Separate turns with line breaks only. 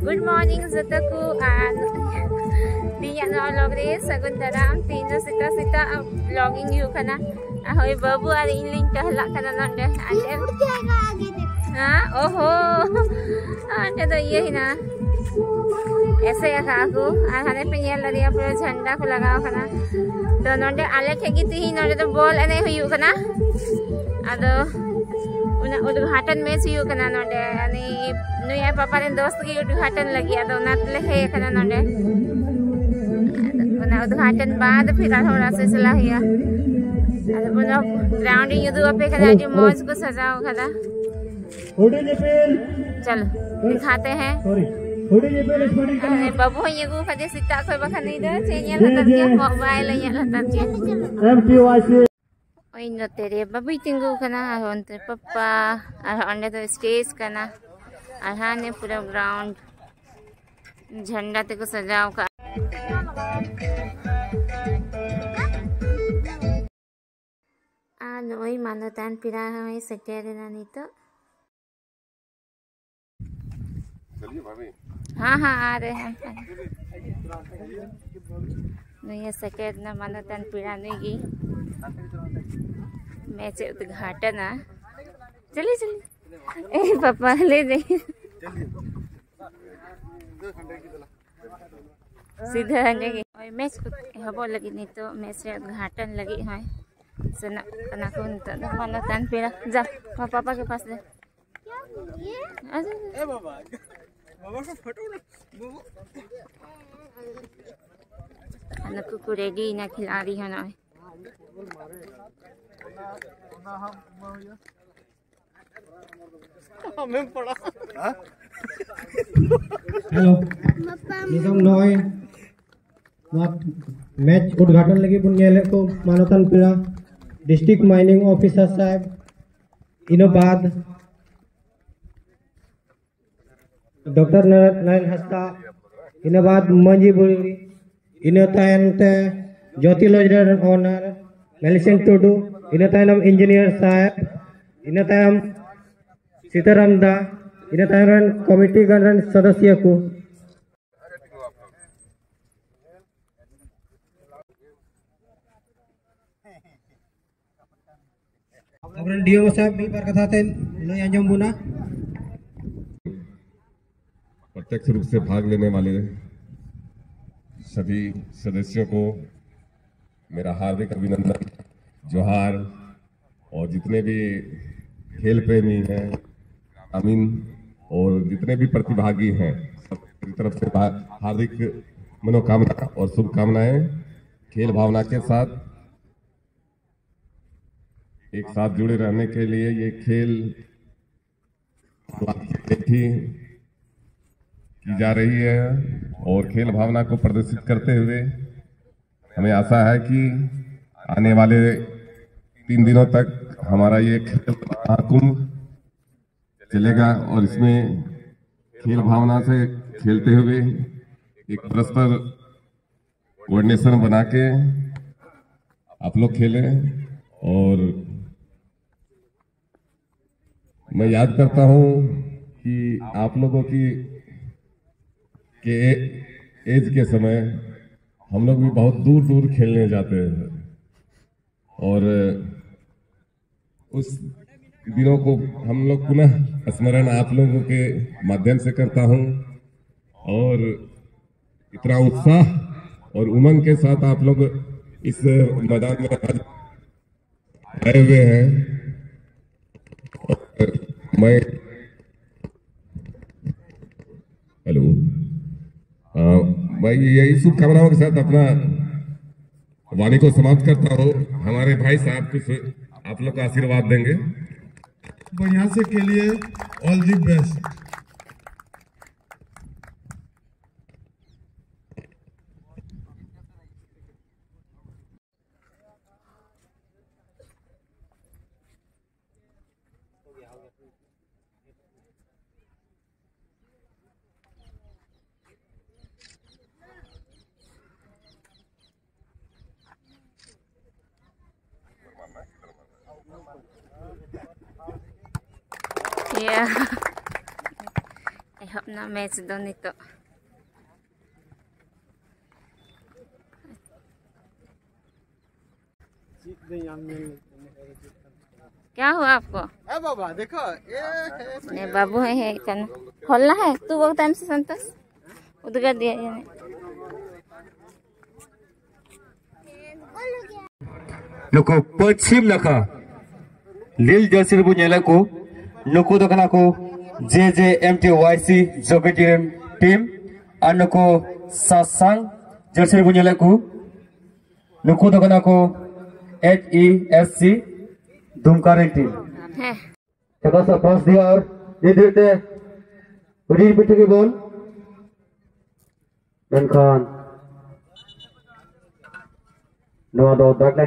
Good morning Zata ko Tiyak na log re sagun daram tino sita vlogging yu kana ahoy babu ar inling kahlak kana nonde ande ha oho ande to ye hina ऐसे aku hane pe yel lari apro झंडा को लगाओ kana to nonde ale thegi ti nonde to ball ane huyu kana ado una उद्घाटन में सी kana nonde ani nuya papa ren dost ki उद्घाटन लगी ado natle he kana nonde una उद्घाटन बाद फिर थोड़ा से चला हिया ado una ग्राउंडिंग युदु पे kana जो मौज को सजाओ kana चलो दिखाते हैं babu nya gu kade sita ko bakan ida chenya latatnya mobile nya latatnya oi no tere babu tinggu kana onte papa onde to stage kana ahane pura ground झंडा te ko sajao ka oi manutan pira hai secretary na nito
चलिए भाभी
हाँ हाँ आ रहे हैं नहीं second ना मानतन पिराने की मैच उद्घाटन है चलिए चलिए ए पापा ले दे सीधा आने की और मैच को हबो लगी नहीं तो मैच उद्घाटन लगी है सना कना को मानतन पिरा जा पापा के पास ले ए बाबा बाबा को फोटो ना को रेडी ना खिला रही है ना हमें पड़ा
हेलो निकम नॉय मैच उद्घाटन लगी बुनियाले को मानतन पिरा डिस्ट्रिक्ट माइनिंग ऑफिसर साहब इनो बाद डॉक्टर नारायण हस्ता इन बाद मंजी बुरी इन तायनते ज्योति लॉजर ओनर मेलिसेंट टुडू इन तायनम इंजीनियर साहब इन तायम सीताराम दा इन तायरन कमिटी गणरन सदस्य को अबरन डीओ साहब भी पर कथा थे लय अंजम बुना
प्रत्यक्ष रूप से भाग लेने वाले सभी सदस्यों को मेरा हार्दिक अभिनंदन जोहार और जितने भी खेल प्रेमी हैं ग्रामीण और जितने भी प्रतिभागी हैं सबकी तरफ से हार्दिक मनोकामना और शुभकामनाएं खेल भावना के साथ एक साथ जुड़े रहने के लिए ये खेल की जा रही है और खेल भावना को प्रदर्शित करते हुए हमें आशा है कि आने वाले 3 दिनों तक हमारा ये खेल महाकुंभ चलेगा और इसमें खेल भावना से खेलते हुए एक परस्पर कोऑर्डिनेशन बना के आप लोग खेलें। और मैं याद करता हूं कि आप लोगों की के एज के समय हम लोग भी बहुत दूर दूर खेलने जाते हैं और उस दिनों को हम लोग पुनः स्मरण आप लोगों के माध्यम से करता हूं और इतना उत्साह और उमंग के साथ आप लोग इस मैदान में आए हुए हैं। मैं हेलो मैं यही शुभकामनाओं के साथ अपना वाणी को समाप्त करता हूँ। हमारे भाई साहब कुछ आप लोग का आशीर्वाद देंगे।
बढ़िया से खेलिए, ऑल दी बेस्ट।
Yeah. अपना मैच दो नितो क्या हुआ आपको?
बाबा देखो
ये बाबू है कन खोलना है तू वो टाइम से संतोष उधर दिया ये
नुको पश्चिम नखा लील जर्सी बुझेला को नुको तो कना को JJMTYC जोगेटियम टीम और नुको सासांग जर्सी बुझेला को नुको तो कना को HESC दुमकारें टीम
है
चका सा पास दिया और धीरे-धीरे उड़ी पिटे की बॉल डन खान नवा दो बैकलाइन